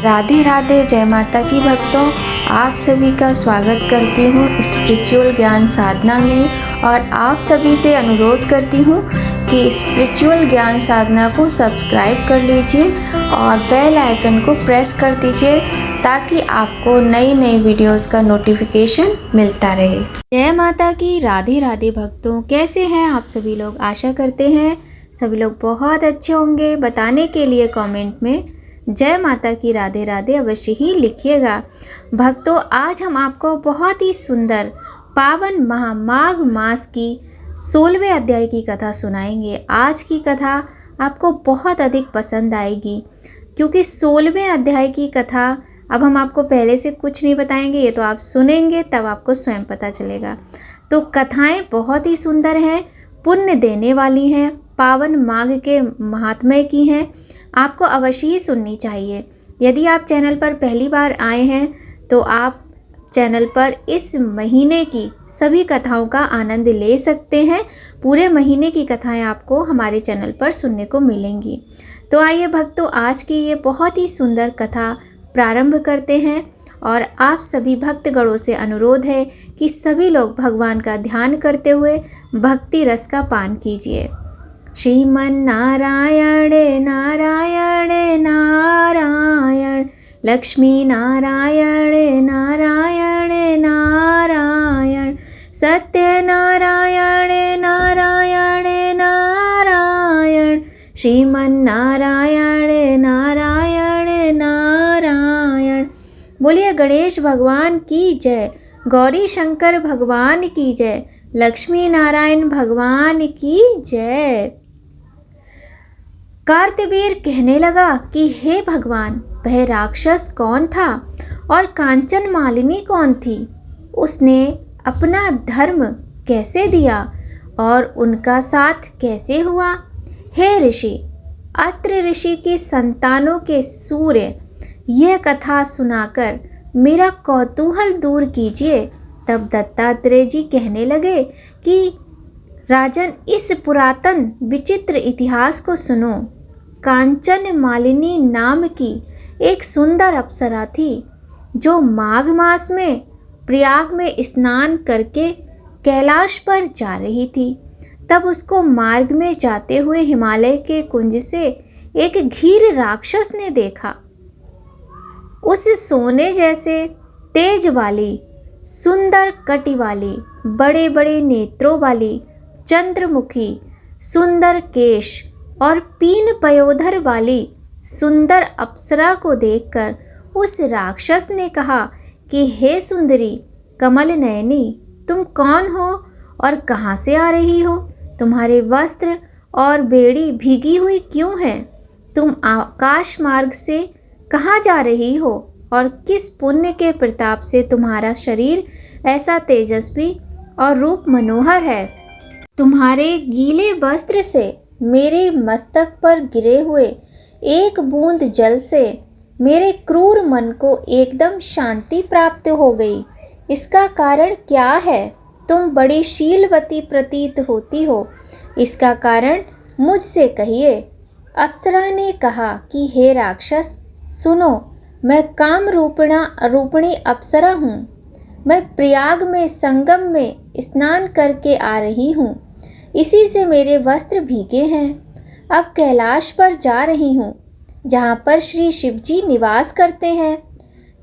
राधे राधे, जय माता की भक्तों। आप सभी का स्वागत करती हूँ स्पिरिचुअल ज्ञान साधना में और आप सभी से अनुरोध करती हूँ कि स्पिरिचुअल ज्ञान साधना को सब्सक्राइब कर लीजिए और बेल आइकन को प्रेस कर दीजिए ताकि आपको नई नई वीडियोस का नोटिफिकेशन मिलता रहे। जय माता की, राधे राधे भक्तों। कैसे हैं आप सभी लोग? आशा करते हैं सभी लोग बहुत अच्छे होंगे। बताने के लिए कमेंट में जय माता की, राधे राधे अवश्य ही लिखिएगा। भक्तों, आज हम आपको बहुत ही सुंदर पावन माघ मास की 16वें अध्याय की कथा सुनाएंगे। आज की कथा आपको बहुत अधिक पसंद आएगी क्योंकि 16वें अध्याय की कथा अब हम आपको पहले से कुछ नहीं बताएंगे, ये तो आप सुनेंगे तब आपको स्वयं पता चलेगा। तो कथाएं बहुत ही सुंदर हैं, पुण्य देने वाली हैं, पावन माघ के महात्म्य की हैं, आपको अवश्य ही सुननी चाहिए। यदि आप चैनल पर पहली बार आए हैं तो आप चैनल पर इस महीने की सभी कथाओं का आनंद ले सकते हैं। पूरे महीने की कथाएं आपको हमारे चैनल पर सुनने को मिलेंगी। तो आइए भक्तों, आज की ये बहुत ही सुंदर कथा प्रारंभ करते हैं और आप सभी भक्तगणों से अनुरोध है कि सभी लोग भगवान का ध्यान करते हुए भक्ति रस का पान कीजिए। श्रीमन नारायण नारायण नारायण, लक्ष्मी नारायण नारायण नारायण, सत्य नारायण नारायण नारायण, श्रीमन नारायण नारायण नारायण। बोलिए गणेश भगवान की जय, गौरी शंकर भगवान की जय, लक्ष्मी नारायण भगवान की जय। कार्तवीर कहने लगा कि हे भगवान, वह राक्षस कौन था और कांचन मालिनी कौन थी? उसने अपना धर्म कैसे दिया और उनका साथ कैसे हुआ? हे ऋषि, अत्रि ऋषि की संतानों के सूर्य, यह कथा सुनाकर मेरा कौतूहल दूर कीजिए। तब दत्तात्रेय जी कहने लगे कि राजन, इस पुरातन विचित्र इतिहास को सुनो। कांचन मालिनी नाम की एक सुंदर अप्सरा थी जो माघ मास में प्रयाग में स्नान करके कैलाश पर जा रही थी। तब उसको मार्ग में जाते हुए हिमालय के कुंज से एक घीर राक्षस ने देखा। उस सोने जैसे तेज वाली, सुंदर कटी वाली, बड़े बड़े नेत्रों वाली, चंद्रमुखी, सुंदर केश और पीन पयोधर वाली सुंदर अप्सरा को देखकर उस राक्षस ने कहा कि हे सुंदरी कमल नयनी, तुम कौन हो और कहाँ से आ रही हो? तुम्हारे वस्त्र और बेड़ी भीगी हुई क्यों है? तुम आकाश मार्ग से कहाँ जा रही हो और किस पुण्य के प्रताप से तुम्हारा शरीर ऐसा तेजस्वी और रूप मनोहर है? तुम्हारे गीले वस्त्र से मेरे मस्तक पर गिरे हुए एक बूंद जल से मेरे क्रूर मन को एकदम शांति प्राप्त हो गई। इसका कारण क्या है? तुम बड़ी शीलवती प्रतीत होती हो, इसका कारण मुझसे कहिए। अप्सरा ने कहा कि हे राक्षस, सुनो, मैं काम रूपिणी अप्सरा हूँ। मैं प्रयाग में संगम में स्नान करके आ रही हूँ, इसी से मेरे वस्त्र भीगे हैं। अब कैलाश पर जा रही हूँ जहाँ पर श्री शिवजी निवास करते हैं।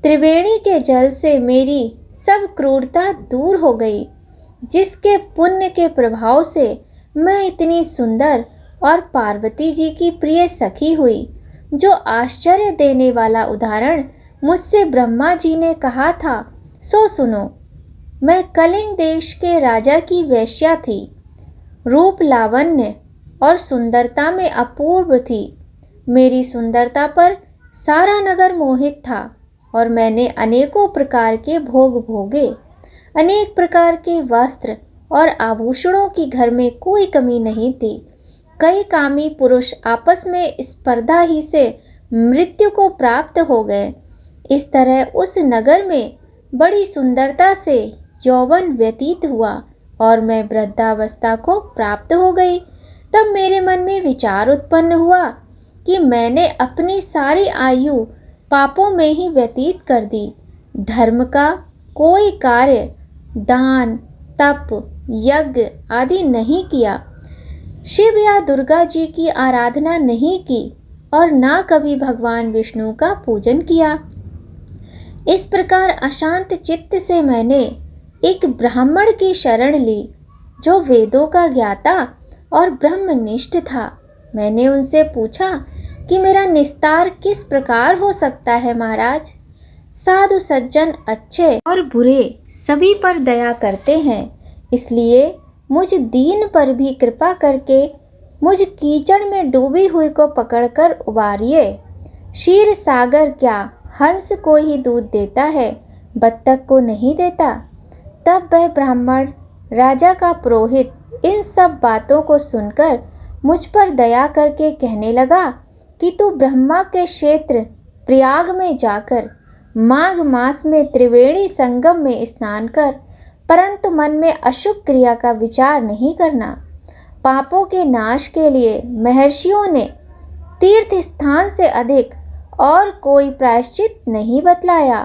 त्रिवेणी के जल से मेरी सब क्रूरता दूर हो गई, जिसके पुण्य के प्रभाव से मैं इतनी सुंदर और पार्वती जी की प्रिय सखी हुई। जो आश्चर्य देने वाला उदाहरण मुझसे ब्रह्मा जी ने कहा था सो सुनो। मैं कलिंग देश के राजा की वेश्या थी, रूप लावण्य और सुंदरता में अपूर्व थी। मेरी सुंदरता पर सारा नगर मोहित था और मैंने अनेकों प्रकार के भोग भोगे। अनेक प्रकार के वस्त्र और आभूषणों की घर में कोई कमी नहीं थी। कई कामी पुरुष आपस में स्पर्धा ही से मृत्यु को प्राप्त हो गए। इस तरह उस नगर में बड़ी सुंदरता से यौवन व्यतीत हुआ और मैं वृद्धावस्था को प्राप्त हो गई। तब मेरे मन में विचार उत्पन्न हुआ कि मैंने अपनी सारी आयु पापों में ही व्यतीत कर दी। धर्म का कोई कार्य, दान, तप, यज्ञ आदि नहीं किया। शिव या दुर्गा जी की आराधना नहीं की और ना कभी भगवान विष्णु का पूजन किया। इस प्रकार अशांत चित्त से मैंने एक ब्राह्मण की शरण ली जो वेदों का ज्ञाता और ब्रह्मनिष्ठ था। मैंने उनसे पूछा कि मेरा निस्तार किस प्रकार हो सकता है महाराज। साधु सज्जन अच्छे और बुरे सभी पर दया करते हैं, इसलिए मुझ दीन पर भी कृपा करके मुझ कीचड़ में डूबी हुई को पकड़कर उबारिए। क्षीर सागर क्या हंस को ही दूध देता है, बत्तख को नहीं देता। तब वह ब्राह्मण राजा का पुरोहित इन सब बातों को सुनकर मुझ पर दया करके कहने लगा कि तू ब्रह्मा के क्षेत्र प्रयाग में जाकर माघ मास में त्रिवेणी संगम में स्नान कर, परंतु मन में अशुभ क्रिया का विचार नहीं करना। पापों के नाश के लिए महर्षियों ने तीर्थ स्थान से अधिक और कोई प्रायश्चित नहीं बतलाया।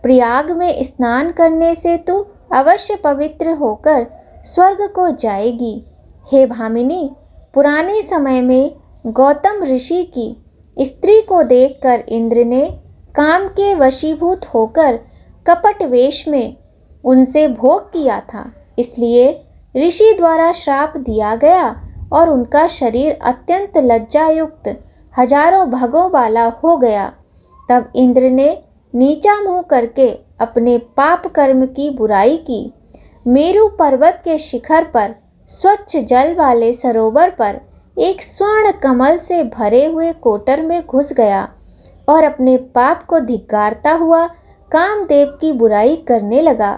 प्रयाग में स्नान करने से तू अवश्य पवित्र होकर स्वर्ग को जाएगी। हे भामिनी, पुराने समय में गौतम ऋषि की स्त्री को देखकर इंद्र ने काम के वशीभूत होकर कपट वेश में उनसे भोग किया था, इसलिए ऋषि द्वारा श्राप दिया गया और उनका शरीर अत्यंत लज्जायुक्त हजारों भगों वाला हो गया। तब इंद्र ने नीचा मुंह करके अपने पाप कर्म की बुराई की। मेरु पर्वत के शिखर पर स्वच्छ जल वाले सरोवर पर एक स्वर्ण कमल से भरे हुए कोटर में घुस गया और अपने पाप को धिक्कारता हुआ कामदेव की बुराई करने लगा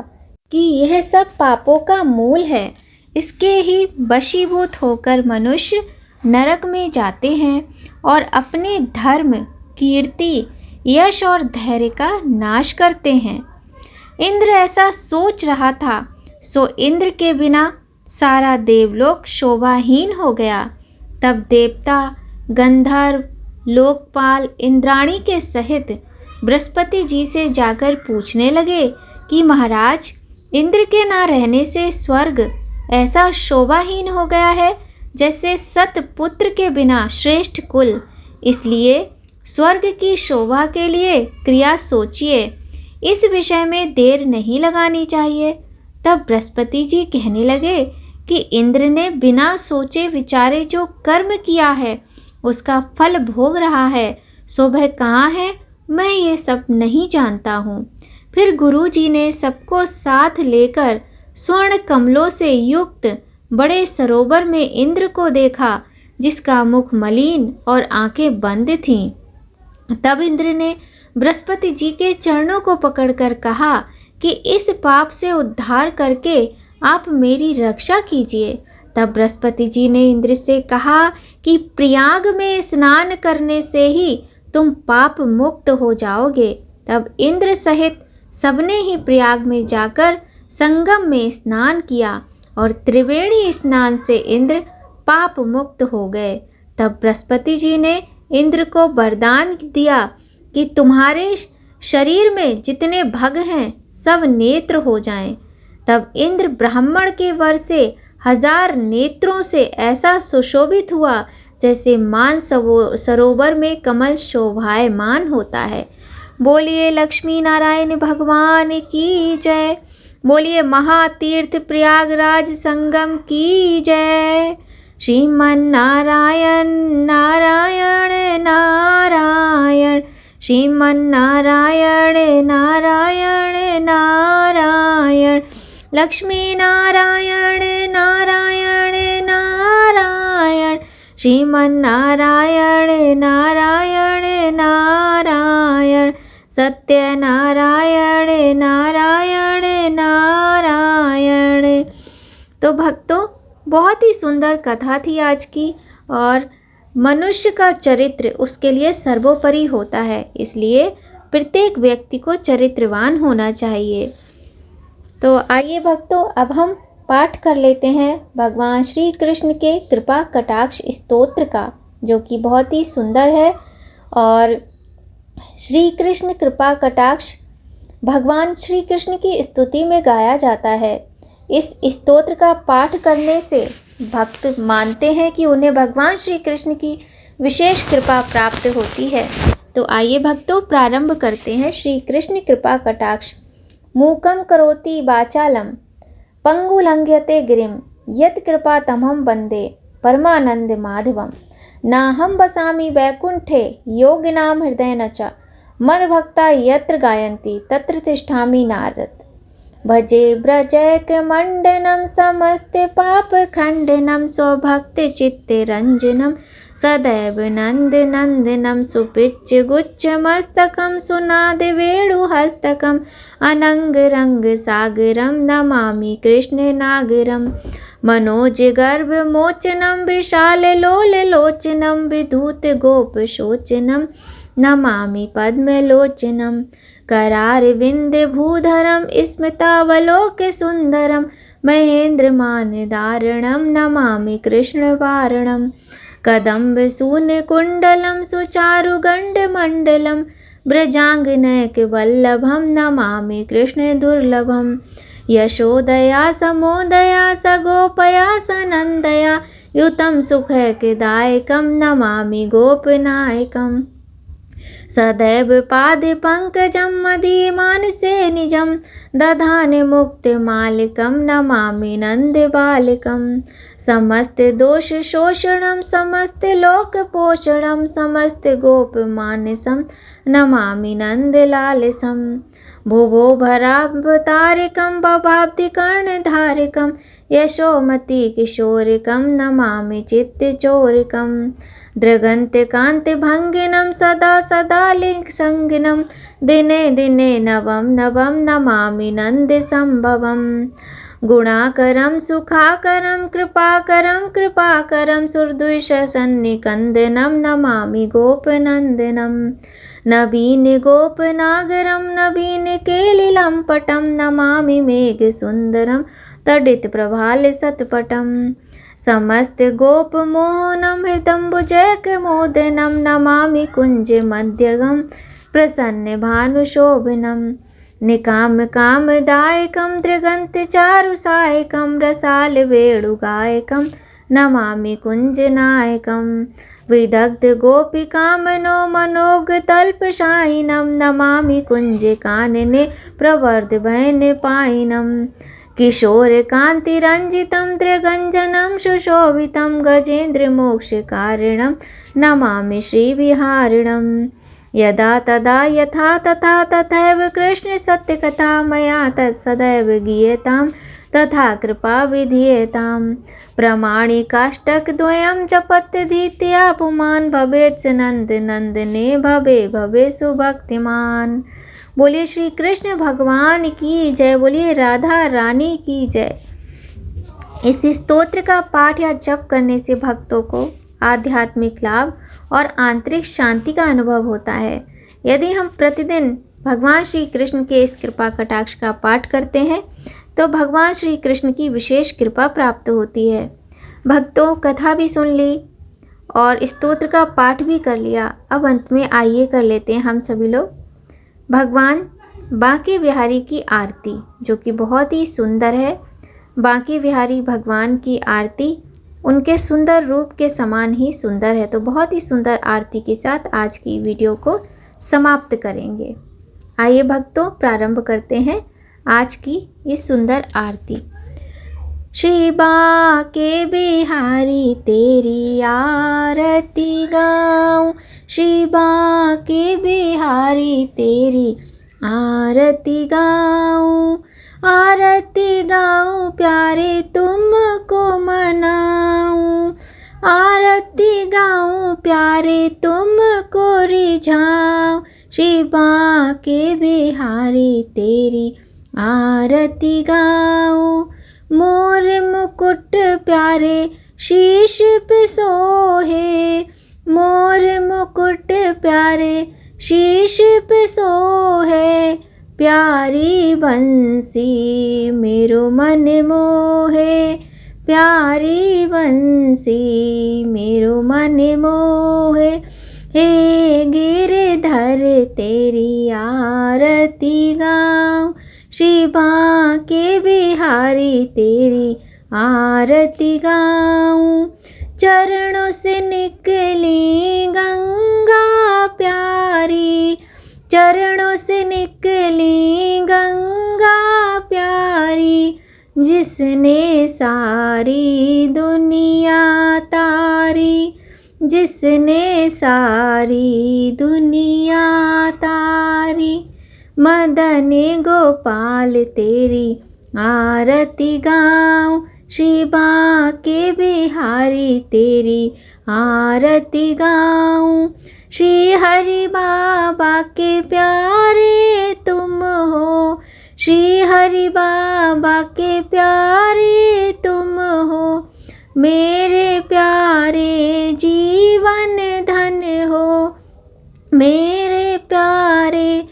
कि यह सब पापों का मूल है। इसके ही वशीभूत होकर मनुष्य नरक में जाते हैं और अपने धर्म, कीर्ति, यश और धैर्य का नाश करते हैं। इंद्र ऐसा सोच रहा था, सो इंद्र के बिना सारा देवलोक शोभाहीन हो गया। तब देवता, गंधर्व, लोकपाल इंद्राणी के सहित बृहस्पति जी से जाकर पूछने लगे कि महाराज, इंद्र के ना रहने से स्वर्ग ऐसा शोभाहीन हो गया है जैसे सत पुत्र के बिना श्रेष्ठ कुल। इसलिए स्वर्ग की शोभा के लिए क्रिया सोचिए, इस विषय में देर नहीं लगानी चाहिए। तब बृहस्पति जी कहने लगे कि इंद्र ने बिना सोचे विचारे जो कर्म किया है उसका फल भोग रहा है, सो वह कहाँ है, मैं ये सब नहीं जानता हूँ। फिर गुरु जी ने सबको साथ लेकर स्वर्ण कमलों से युक्त बड़े सरोवर में इंद्र को देखा, जिसका मुख मलिन और आंखें बंद थीं। तब इंद्र ने बृहस्पति जी के चरणों को पकड़कर कहा कि इस पाप से उद्धार करके आप मेरी रक्षा कीजिए। तब बृहस्पति जी ने इंद्र से कहा कि प्रयाग में स्नान करने से ही तुम पाप मुक्त हो जाओगे। तब इंद्र सहित सबने ही प्रयाग में जाकर संगम में स्नान किया और त्रिवेणी स्नान से इंद्र पाप मुक्त हो गए। तब बृहस्पति जी ने इंद्र को वरदान दिया कि तुम्हारे शरीर में जितने भग हैं सब नेत्र हो जाएं। तब इंद्र ब्राह्मण के वर से 1000 नेत्रों से ऐसा सुशोभित हुआ जैसे मान सरोवर में कमल शोभायमान होता है। बोलिए लक्ष्मी नारायण भगवान की जय। बोलिए महातीर्थ प्रयागराज संगम की जय। श्रीमन नारायण नारायण नारायण, श्रीमन नारायण नारायण नारायण, लक्ष्मी नारायण नारायण नारायण, श्रीमन नारायण नारायण नारायण, सत्य नारायण नारायण नारायण। तो भक्तों, बहुत ही सुंदर कथा थी आज की। और मनुष्य का चरित्र उसके लिए सर्वोपरि होता है, इसलिए प्रत्येक व्यक्ति को चरित्रवान होना चाहिए। तो आइए भक्तों, अब हम पाठ कर लेते हैं भगवान श्री कृष्ण के कृपा कटाक्ष स्तोत्र का, जो कि बहुत ही सुंदर है और श्री कृष्ण कृपा कटाक्ष भगवान श्री कृष्ण की स्तुति में गाया जाता है। इस स्तोत्र का पाठ करने से भक्त मानते हैं कि उन्हें भगवान श्री कृष्ण की विशेष कृपा प्राप्त होती है। तो आइए भक्तों प्रारंभ करते हैं। श्री कृष्ण कृपा कटाक्ष। मूकं करोति वाचालं पंगुलंघ्यते गिरिं यत् कृपा तमहं वन्दे परमानंद माधवम। नाहं वसामि वैकुंठे योगिनां हृदयेन च मद्भक्ता यत्र गायन्ति तत्र तिष्ठामि नारद। भजे व्रजैकमण्डनं समस्ते पापखण्डनं स्वभक्तचित्तरञ्जनं सदैव नन्दनन्दनं सुपिच्चगुच्छमस्तकं सुनादवेणुहस्तकम् अनङ्गरङ्गसागरं नमामि कृष्णनागरं। मनोजगर्भमोचनं विशाललोललोचनं विधूतगोपशोचनं नमामि पद्मलोचनं। करारविन्दभूधरं स्मितावलोकसुन्दरं महेन्द्रमानदारणं नमामि कृष्णवारणं। कदम्बसूनकुण्डलं सुचारुगण्डमण्डलं व्रजाङ्गनैकवल्लभं नमामि कृष्णदुर्लभं। यशोदया समोदया सगोपया सनन्दया युतं सुखैकदायकं नमामि गोपनायकम्। सदैव पादपङ्कजं मदीयमानसे निजं दधाने मुक्तिमालिकं नमामि नन्दबालिकं। समस्तदोषशोषणं समस्तलोकपोषणं समस्तगोपमानसं नमामि नन्दलालसं। भुवो भरावतारिकं भवाब्धिकर्णधारिकं यशोमतिकिशोरिकं नमामि चित्तचोरिकं। दृगन्त्यकान्तिभङ्गिनं सदा सदालिङ्गसङ्गिनं दिने दिने नवं नवं नमामि नन्दसम्भवम्। गुणाकरं सुखाकरं कृपाकरं कृपाकरं सुहृद्विषसन्निकन्दनं नमामि गोपनन्दनं। नवीनगोपनागरं नवीनकेलिलम्पटं नमामि मेघसुन्दरं तडितप्रभालसत्पटम्। समस्तगोपमोहनं हृदम्बुजैकमोदनं नमामि कुञ्जमध्यगं प्रसन्नभानुशोभनं। निकामकामदायकं दृगन्तचारुसायकं रसालवेणुगायकं नमामि कुञ्जनायकं। विदग्धगोपिकामनो मनोगतल्पशायिनं नमामि कुञ्जकानने प्रवर्धभयनिपायिनं। किशोरकान्तिरञ्जितं त्रिगञ्जनं सुशोभितं गजेन्द्रमोक्षकारिणं नमामि श्रीविहारिणं। यदा तदा यथा तथा तथैव कृष्णसत्यकथा मया तत्सदैव गीयतां तथा कृपा विधीयताम्। प्रामाणिकाष्टकद्वयं जपत्यधीत्या पुमान् भवेत् स नन्दनन्दने भवे भवे सुभक्तिमान्। बोलिए श्री कृष्ण भगवान की जय। बोलिए राधा रानी की जय। इस स्तोत्र का पाठ या जप करने से भक्तों को आध्यात्मिक लाभ और आंतरिक शांति का अनुभव होता है। यदि हम प्रतिदिन भगवान श्री कृष्ण के इस कृपा कटाक्ष का पाठ करते हैं तो भगवान श्री कृष्ण की विशेष कृपा प्राप्त होती है। भक्तों कथा भी सुन ली और स्तोत्र का पाठ भी कर लिया। अब अंत में आइए कर लेते हैं हम सभी लोग भगवान बांके बिहारी की आरती, जो कि बहुत ही सुंदर है। बांके बिहारी भगवान की आरती उनके सुंदर रूप के समान ही सुंदर है। तो बहुत ही सुंदर आरती के साथ आज की वीडियो को समाप्त करेंगे। आइए भक्तों प्रारंभ करते हैं आज की ये सुंदर आरती। श्री बांके बिहारी तेरी आरती गाऊं, श्री बांके बिहारी तेरी आरती गाऊं। आरती गाऊं प्यारे तुमको मनाऊं, आरती गाऊं प्यारे तुमको रिझाऊं। श्री बांके बिहारी तेरी आरती गाऊं। मोर मुकुट प्यारे शीश पे सोहे, मोर मुकुट प्यारे शीश पे सोहे। प्यारी बंसी मेरो मन मोहे, प्यारी बंसी मेरो मन मोहे। हे गिरधर सुंदर तेरी आरती गाऊं, श्री बांके बिहारी तेरी आरती गाऊं। चरणों से निकली गंगा प्यारी, चरणों से निकली गंगा प्यारी, जिसने सारी दुनिया तारी, जिसने सारी दुनिया तारी। मदन गोपाल तेरी आरती गाऊं, श्री बांके बिहारी तेरी आरती गाऊं। श्री हरि बाबा के प्यारे तुम हो, श्री हरि बाबा के प्यारे तुम हो, मेरे प्यारे जीवन धन हो, मेरे प्यारे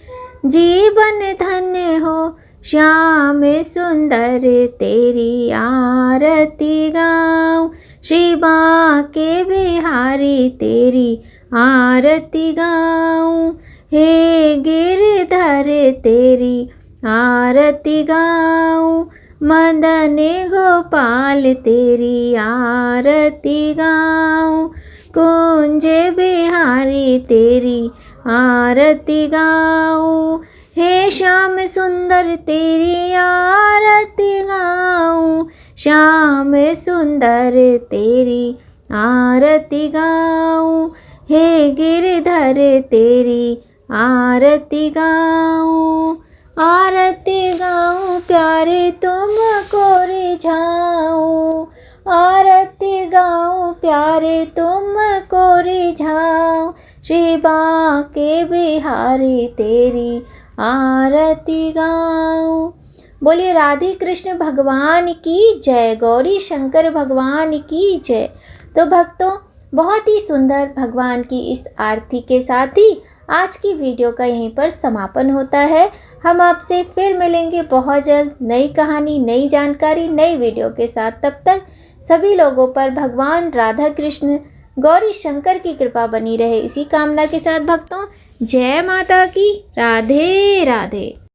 जीवन धन हो। श्याम सुंदर तेरी आरती गाऊं, श्री बांके बिहारी तेरी आरती गाऊं। हे गिरधर तेरी आरती गाऊं, मदन गोपाल तेरी आरती गाऊं। कुंज बिहारी तेरी आरती गाऊं, हे श्याम सुंदर तेरी आरती गाऊं, श्याम सुंदर तेरी आरती गाऊं। हे गिरधर तेरी आरती गाऊं, आरती गाऊं प्यारे तुमको रिझाऊं, आरती गाऊं प्यारे तुमको रिझाऊं, श्री बांके बिहारी तेरी आरती गाऊं। बोलिए राधे कृष्ण भगवान की जय, गौरी शंकर भगवान की जय। तो भक्तों, बहुत ही सुंदर भगवान की इस आरती के साथ ही आज की वीडियो का यहीं पर समापन होता है। हम आपसे फिर मिलेंगे बहुत जल्द नई कहानी, नई जानकारी, नई वीडियो के साथ। तब तक सभी लोगों पर भगवान राधा कृष्ण गौरी शंकर की कृपा बनी रहे, इसी कामना के साथ भक्तों, जय माता की, राधे राधे।